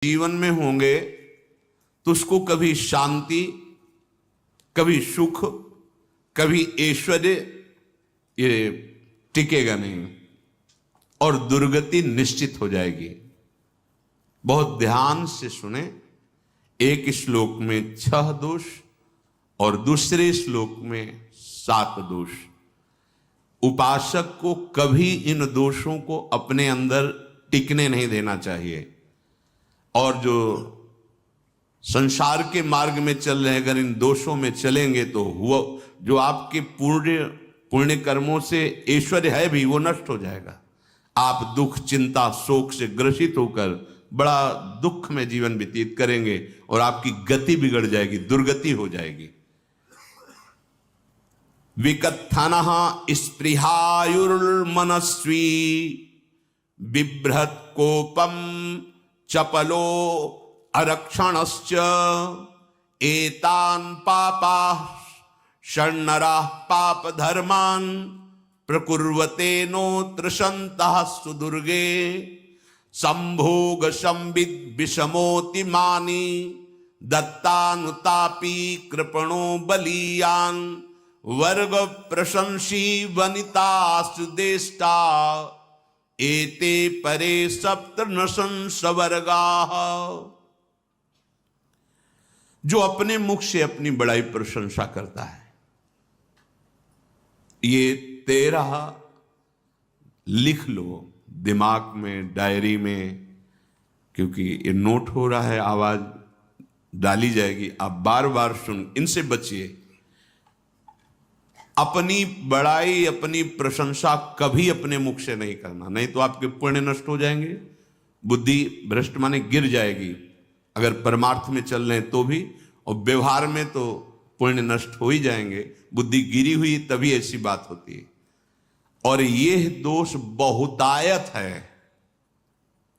जीवन में होंगे तो उसको कभी शांति, कभी सुख, कभी ऐश्वर्य ये टिकेगा नहीं और दुर्गति निश्चित हो जाएगी। बहुत ध्यान से सुने। एक श्लोक में 6 दोष और दूसरे श्लोक में 7 दोष। उपासक को कभी इन दोषों को अपने अंदर टिकने नहीं देना चाहिए। और जो संसार के मार्ग में चल रहे हैं, अगर इन दोषों में चलेंगे तो वो जो आपके पुण्य कर्मों से ऐश्वर्य है भी वो नष्ट हो जाएगा। आप दुख, चिंता, शोक से ग्रसित होकर बड़ा दुख में जीवन व्यतीत करेंगे और आपकी गति बिगड़ जाएगी, दुर्गति हो जाएगी। विकत्थनः स्पृहायुर्मनस्वी बिभ्रत कोपम चपलो अरक्षणश्च एतान् पापाः षण्णराः पाप धर्मान् प्रकुर्वते नोत्र सन्तः सुदुर्गे संभोग संविद विषमोति मानी दत्तानुतापी कृपणो बलीयान् वर्ग प्रशंसी वनितास्तु देष्टा एते परे सप्तनशंसवर्गाः। जो अपने मुख से अपनी बड़ाई प्रशंसा करता है, ये 13 लिख लो दिमाग में, डायरी में, क्योंकि ये नोट हो रहा है, आवाज डाली जाएगी, आप बार बार सुन, इनसे बचिए। अपनी बड़ाई, अपनी प्रशंसा कभी अपने मुख से नहीं करना, नहीं तो आपके पुण्य नष्ट हो जाएंगे, बुद्धि भ्रष्ट माने गिर जाएगी। अगर परमार्थ में चल रहे हैं तो भी, और व्यवहार में तो पुण्य नष्ट हो ही जाएंगे। बुद्धि गिरी हुई तभी ऐसी बात होती है। और यह दोष बहुतायत है,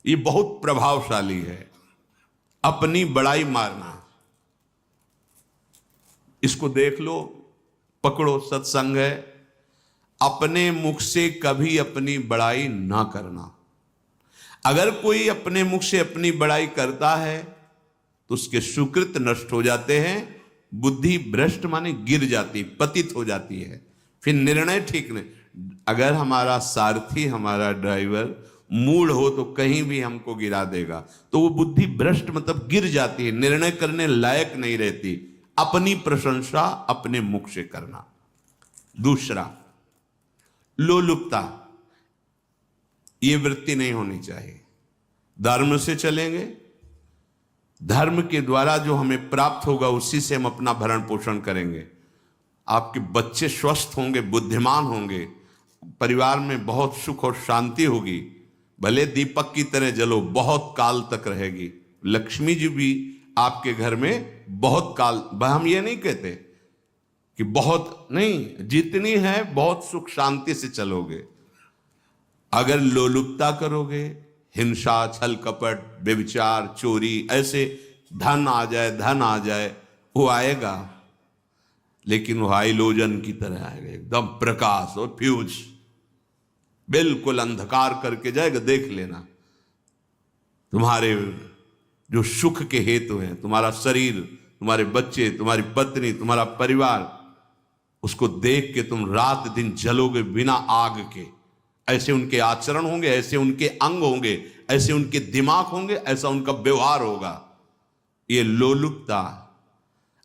ये बहुत प्रभावशाली है, अपनी बड़ाई मारना। इसको देख लो, पकड़ो, सत्संग है। अपने मुख से कभी अपनी बड़ाई ना करना। अगर कोई अपने मुख से अपनी बड़ाई करता है तो उसके सुकृत नष्ट हो जाते हैं, बुद्धि भ्रष्ट माने गिर जाती, पतित हो जाती है, फिर निर्णय ठीक नहीं। अगर हमारा सारथी, हमारा ड्राइवर मूढ़ हो तो कहीं भी हमको गिरा देगा, तो वो बुद्धि भ्रष्ट मतलब गिर जाती है, निर्णय करने लायक नहीं रहती। अपनी प्रशंसा अपने मुख से करना। दूसरा, लोलुपता, ये वृत्ति नहीं होनी चाहिए। धर्म से चलेंगे, धर्म के द्वारा जो हमें प्राप्त होगा उसी से हम अपना भरण पोषण करेंगे। आपके बच्चे स्वस्थ होंगे, बुद्धिमान होंगे, परिवार में बहुत सुख और शांति होगी, भले दीपक की तरह जलो, बहुत काल तक रहेगी। लक्ष्मी जी भी आपके घर में बहुत काल, हम ये नहीं कहते कि बहुत नहीं, जितनी है बहुत सुख शांति से चलोगे। अगर लोलुपता करोगे, हिंसा, छल कपट, व्यभिचार, चोरी, ऐसे धन आ जाए, वो आएगा, लेकिन वो हाइलोजन की तरह आएगा, एकदम प्रकाश और फ्यूज, बिल्कुल अंधकार करके जाएगा। देख लेना, तुम्हारे जो सुख के हेतु हैं, तुम्हारा शरीर, तुम्हारे बच्चे, तुम्हारी पत्नी, तुम्हारा परिवार, उसको देख के तुम रात दिन जलोगे बिना आग के। ऐसे उनके आचरण होंगे, ऐसे उनके अंग होंगे, ऐसे उनके दिमाग होंगे, ऐसा उनका व्यवहार होगा। ये लोलुपता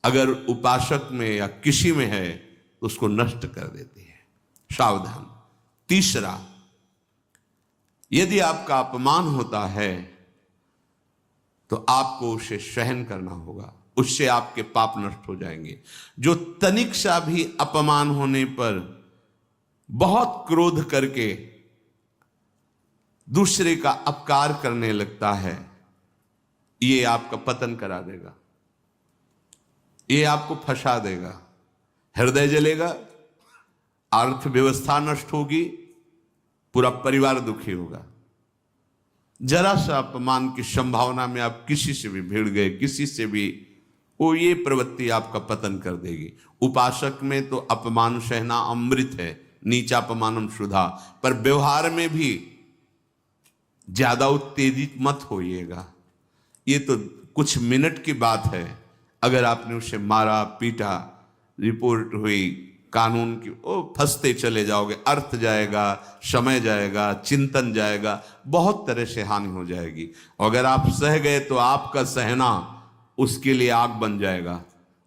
अगर उपासक में या किसी में है तो उसको नष्ट कर देती है। सावधान। तीसरा, यदि आपका अपमान होता है तो आपको उसे सहन करना होगा, उससे आपके पाप नष्ट हो जाएंगे। जो तनिक सा भी अपमान होने पर बहुत क्रोध करके दूसरे का अपकार करने लगता है, ये आपका पतन करा देगा, ये आपको फंसा देगा, हृदय जलेगा, अर्थव्यवस्था नष्ट होगी, पूरा परिवार दुखी होगा। जरा सा अपमान की संभावना में आप किसी से भी भिड़ गए, किसी से भी, वो ये प्रवृत्ति आपका पतन कर देगी। उपासक में तो अपमान सहना अमृत है, नीचापमानम सुधा, पर व्यवहार में भी ज्यादा उत्तेजित मत होइएगा। ये तो कुछ मिनट की बात है। अगर आपने उसे मारा पीटा, रिपोर्ट हुई कानून की, ओ फंसते चले जाओगे, अर्थ जाएगा, समय जाएगा, चिंतन जाएगा, बहुत तरह से हानि हो जाएगी। अगर आप सह गए तो आपका सहना उसके लिए आग बन जाएगा।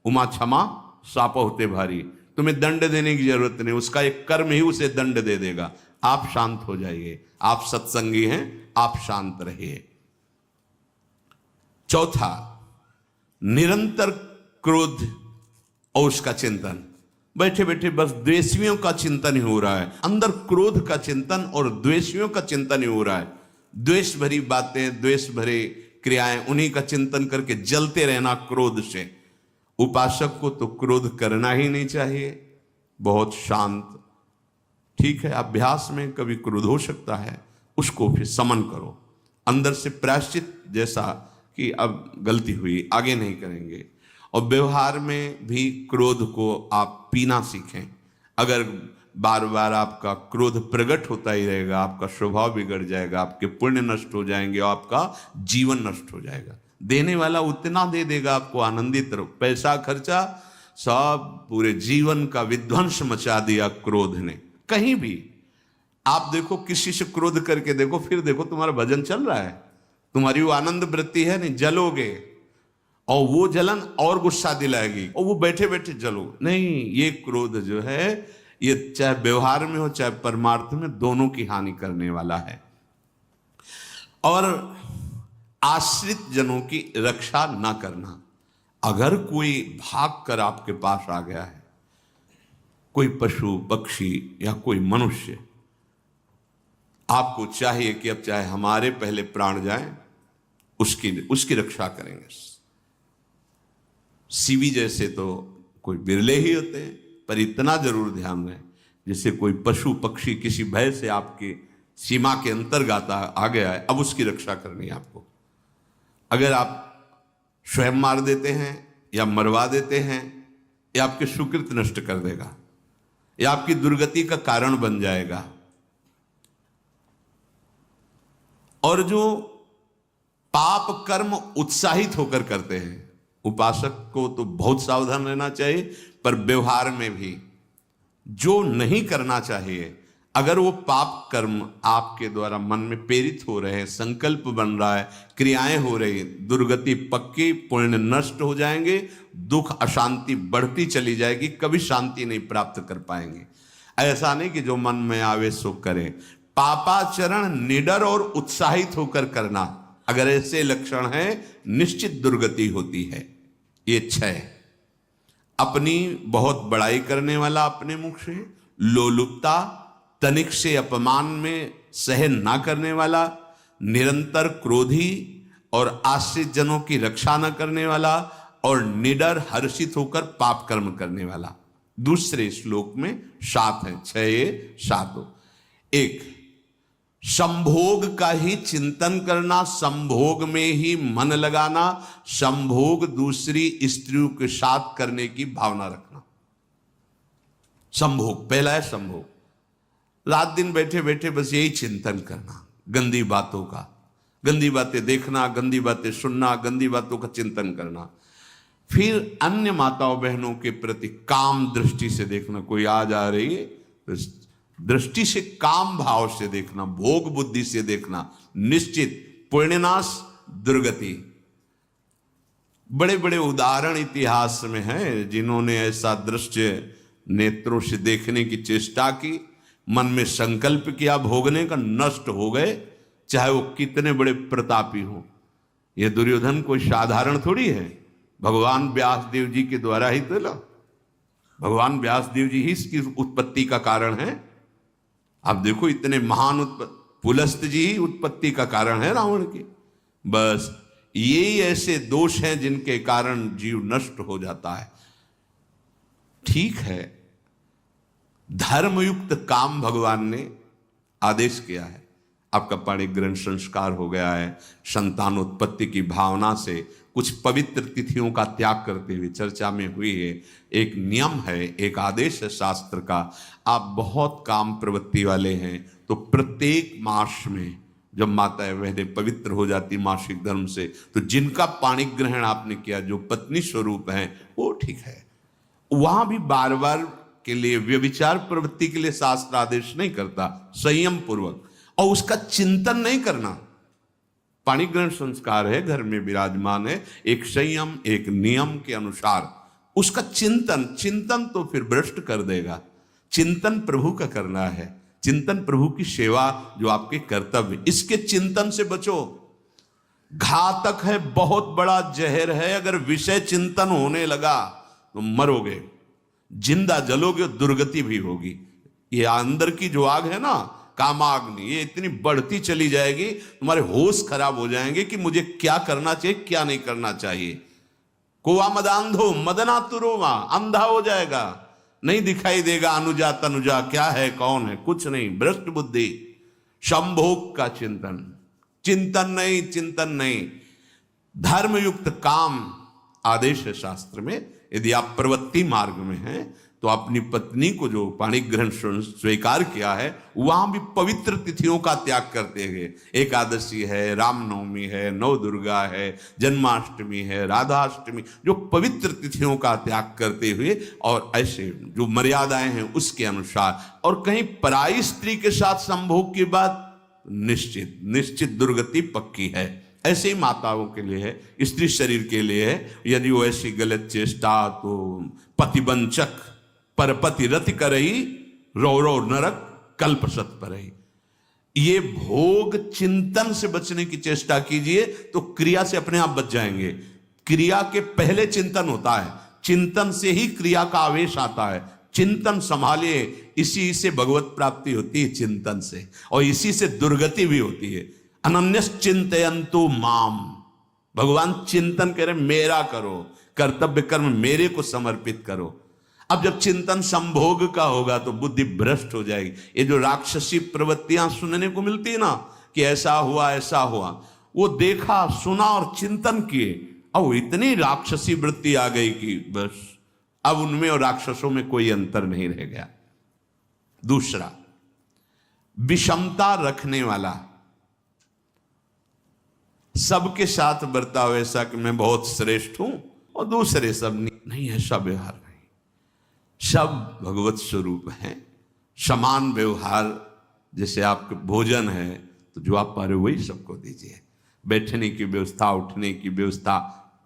उमा क्षमा साप होते भारी, तुम्हें दंड देने की जरूरत नहीं, उसका एक कर्म ही उसे दंड दे देगा। आप शांत हो जाइए, आप सत्संगी हैं, आप शांत रहिए। चौथा, निरंतर क्रोध और उसका चिंतन। बैठे बैठे बस द्वेषियों का चिंतन ही हो रहा है, अंदर क्रोध का चिंतन और द्वेषियों का चिंतन ही हो रहा है। द्वेष भरी बातें, द्वेष भरे क्रियाएं, उन्हीं का चिंतन करके जलते रहना क्रोध से। उपासक को तो क्रोध करना ही नहीं चाहिए, बहुत शांत। ठीक है, अभ्यास में कभी क्रोध हो सकता है, उसको फिर समन करो, अंदर से प्रायश्चित, जैसा कि अब गलती हुई, आगे नहीं करेंगे। और व्यवहार में भी क्रोध को आप पीना सीखें। अगर बार बार आपका क्रोध प्रकट होता ही रहेगा, आपका स्वभाव बिगड़ जाएगा, आपके पुण्य नष्ट हो जाएंगे और आपका जीवन नष्ट हो जाएगा। देने वाला उतना दे देगा आपको, आनंदित रहो। पैसा खर्चा, सब पूरे जीवन का विध्वंस मचा दिया क्रोध ने। कहीं भी आप देखो, किसी से क्रोध करके देखो, फिर देखो तुम्हारा भजन चल रहा है, तुम्हारी वो आनंद वृत्ति है नहीं, जलोगे और वो जलन और गुस्सा दिलाएगी, और वो बैठे बैठे जलो नहीं। ये क्रोध जो है, ये चाहे व्यवहार में हो चाहे परमार्थ में, दोनों की हानि करने वाला है। और आश्रित जनों की रक्षा ना करना। अगर कोई भाग कर आपके पास आ गया है, कोई पशु पक्षी या कोई मनुष्य, आपको चाहिए कि अब चाहे हमारे पहले प्राण जाएं, उसकी रक्षा करेंगे। सीवी जैसे तो कोई बिरले ही होते हैं, पर इतना जरूर ध्यान रहे, जैसे कोई पशु पक्षी किसी भय से आपके सीमा के अंतर्गत आ गया है, अब उसकी रक्षा करनी है आपको। अगर आप स्वयं मार देते हैं या मरवा देते हैं, या आपके सुकृत नष्ट कर देगा, या आपकी दुर्गति का कारण बन जाएगा। और जो पाप कर्म उत्साहित होकर करते हैं, उपासक को तो बहुत सावधान रहना चाहिए, पर व्यवहार में भी जो नहीं करना चाहिए, अगर वो पाप कर्म आपके द्वारा मन में प्रेरित हो रहे हैं, संकल्प बन रहा है, क्रियाएं हो रही, दुर्गति पक्की, पुण्य नष्ट हो जाएंगे, दुख अशांति बढ़ती चली जाएगी, कभी शांति नहीं प्राप्त कर पाएंगे। ऐसा नहीं कि जो मन में आवे सो करें। पापाचरण निडर और उत्साहित होकर करना, अगर ऐसे लक्षण है, निश्चित दुर्गति होती है। ये 6, अपनी बहुत बड़ाई करने वाला अपने मुख से, लोलुपता, तनिक से अपमान में सहन ना करने वाला, निरंतर क्रोधी और आश्रित जनों की रक्षा न करने वाला, और निडर हर्षित होकर पाप कर्म करने वाला। दूसरे श्लोक में 7 है, 6 7। 1, संभोग का ही चिंतन करना, संभोग में ही मन लगाना, संभोग दूसरी स्त्रियों के साथ करने की भावना रखना। संभोग, पहला है संभोग। रात दिन बैठे बैठे बस यही चिंतन करना, गंदी बातों का, गंदी बातें देखना, गंदी बातें सुनना, गंदी बातों का चिंतन करना। फिर अन्य माताओं बहनों के प्रति काम दृष्टि से देखना, कोई आ जा रही है तो दृष्टि से, काम भाव से देखना, भोग बुद्धि से देखना, निश्चित पुण्यनाश, दुर्गति। बड़े बड़े उदाहरण इतिहास में हैं जिन्होंने ऐसा दृश्य नेत्रों से देखने की चेष्टा की, मन में संकल्प किया भोगने का, नष्ट हो गए, चाहे वो कितने बड़े प्रतापी हो। ये दुर्योधन कोई साधारण थोड़ी है, भगवान व्यासदेव जी के द्वारा ही तो, भगवान व्यासदेव जी ही इसकी उत्पत्ति का कारण है। आप देखो, इतने महान पुलस्त जी ही उत्पत्ति का कारण है रावण की। बस यही ऐसे दोष हैं जिनके कारण जीव नष्ट हो जाता है। ठीक है, धर्मयुक्त काम भगवान ने आदेश किया है, आपका पाणिग्रहण संस्कार हो गया है, संतानोत्पत्ति की भावना से कुछ पवित्र तिथियों का त्याग करते हुए चर्चा में हुई है। एक नियम है, एक आदेश है शास्त्र का। आप बहुत काम प्रवृत्ति वाले हैं तो प्रत्येक मास में जब माताएं बहनें पवित्र हो जाती मासिक धर्म से, तो जिनका पाणी ग्रहण आपने किया, जो पत्नी स्वरूप हैं, वो ठीक है। वहां भी बार बार के लिए व्यभिचार प्रवृत्ति के लिए शास्त्र आदेश नहीं करता, संयम पूर्वक, और उसका चिंतन नहीं करना। पाणी ग्रहण संस्कार है, घर में विराजमान है, एक संयम एक नियम के अनुसार उसका चिंतन तो फिर भ्रष्ट कर देगा। चिंतन प्रभु का करना है, चिंतन प्रभु की सेवा जो आपके कर्तव्य, इसके चिंतन से बचो। घातक है, बहुत बड़ा जहर है। अगर विषय चिंतन होने लगा तो मरोगे, जिंदा जलोगे, दुर्गति भी होगी। ये अंदर की जो आग है ना, कामाग्नि, ये इतनी बढ़ती चली जाएगी, तुम्हारे होश खराब हो जाएंगे कि मुझे क्या करना चाहिए क्या नहीं करना चाहिए। कुआ मदांधो मदनातुरोवा, अंधा हो जाएगा, नहीं दिखाई देगा अनुजा तनुजा क्या है कौन है, कुछ नहीं, भ्रष्ट बुद्धि। संभोग का चिंतन नहीं। धर्मयुक्त काम आदेश है शास्त्र में। यदि आप प्रवृत्ति मार्ग में हैं तो अपनी पत्नी को जो पाणी ग्रहण स्वीकार किया है, वहां भी पवित्र तिथियों का त्याग करते हुए, एकादशी है, रामनवमी है, नव दुर्गा है, जन्माष्टमी है, राधाष्टमी, जो पवित्र तिथियों का त्याग करते हुए और ऐसे जो मर्यादाएं हैं उसके अनुसार, और कहीं पराई स्त्री के साथ संभोग की बात निश्चित दुर्गति पक्की है। ऐसे ही माताओं के लिए है, स्त्री शरीर के लिए है। यदि वो ऐसी गलत चेष्टा, तो पतिवंचक परपति रति करही, रौ नरक कल्पसत परही। ये भोग चिंतन से बचने की चेष्टा कीजिए तो क्रिया से अपने आप बच जाएंगे। क्रिया के पहले चिंतन होता है, चिंतन से ही क्रिया का आवेश आता है। चिंतन संभालिए, इसी से भगवत प्राप्ति होती है, चिंतन से, और इसी से दुर्गति भी होती है। अनन्यस चिंतयन्तु माम, भगवान चिंतन कह रहे मेरा करो, कर्तव्य कर्म मेरे को समर्पित करो। अब जब चिंतन संभोग का होगा तो बुद्धि भ्रष्ट हो जाएगी। ये जो राक्षसी प्रवृत्तियां सुनने को मिलती है ना, कि ऐसा हुआ, वो देखा सुना और चिंतन किए, अब इतनी राक्षसी वृत्ति आ गई कि बस अब उनमें और राक्षसों में कोई अंतर नहीं रह गया। दूसरा, विषमता रखने वाला, सबके साथ बर्ताव ऐसा कि मैं बहुत श्रेष्ठ हूं और दूसरे सब नहीं, ऐसा व्यवहार नहीं। सब भगवत स्वरूप हैं, समान व्यवहार। जैसे आपके भोजन है तो जो आप पा रहे हो वही सबको दीजिए, बैठने की व्यवस्था, उठने की व्यवस्था,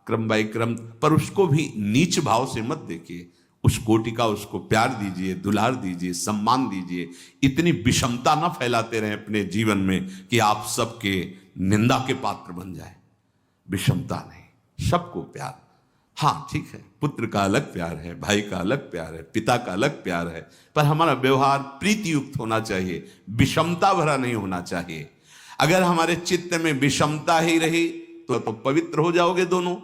क्रम बाई क्रम, पर उसको भी नीच भाव से मत देखिए। उस कोटि का उसको प्यार दीजिए, दुलार दीजिए, सम्मान दीजिए। इतनी विषमता ना फैलाते रहें अपने जीवन में कि आप सबके निंदा के पात्र बन जाए। विषमता नहीं, सबको प्यार। हाँ ठीक है, पुत्र का अलग प्यार है, भाई का अलग प्यार है, पिता का अलग प्यार है, पर हमारा व्यवहार प्रीति युक्त होना चाहिए, विषमता भरा नहीं होना चाहिए। अगर हमारे चित्त में विषमता ही रही तो पवित्र हो जाओगे दोनों,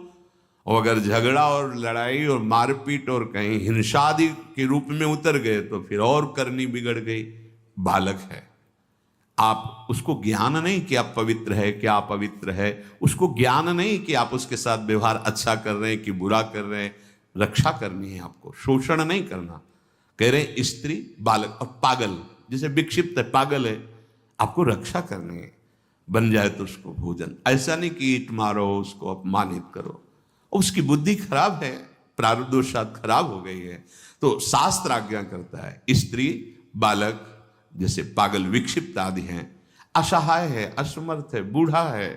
और अगर झगड़ा और लड़ाई और मारपीट और कहीं हिंसा आदि के रूप में उतर गए तो फिर और करनी बिगड़ गई। बालक है, आप उसको ज्ञान नहीं कि आप पवित्र है, क्या अपवित्र है, उसको ज्ञान नहीं कि आप उसके साथ व्यवहार अच्छा कर रहे हैं कि बुरा कर रहे हैं। रक्षा करनी है आपको, शोषण नहीं करना। कह रहे स्त्री, बालक और पागल, जैसे विक्षिप्त है, पागल है, आपको रक्षा करनी है। बन जाए तो उसको भोजन, ऐसा नहीं कि ईंट मारो, उसको अपमानित करो, उसकी बुद्धि खराब है, प्रारब्धवशात खराब हो गई है। तो शास्त्र आज्ञा करता है, स्त्री, बालक, जैसे पागल, विक्षिप्त आदि हैं, असहाय है, असमर्थ है, बूढ़ा है,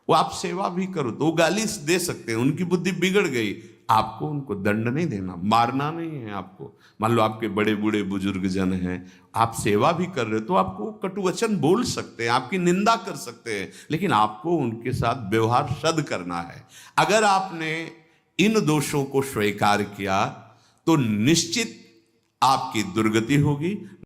वो आप सेवा भी करो तो वो गाली दे सकते हैं, उनकी बुद्धि बिगड़ गई, आपको उनको दंड नहीं देना, मारना नहीं है आपको। मान लो आपके बड़े बूढ़े बुजुर्ग जन हैं, आप सेवा भी कर रहे हो तो आपको कटुवचन बोल सकते हैं, आपकी निंदा कर सकते हैं, लेकिन आपको उनके साथ व्यवहार सद करना है। अगर आपने इन दोषों को स्वीकार किया तो निश्चित आपकी दुर्गति होगी।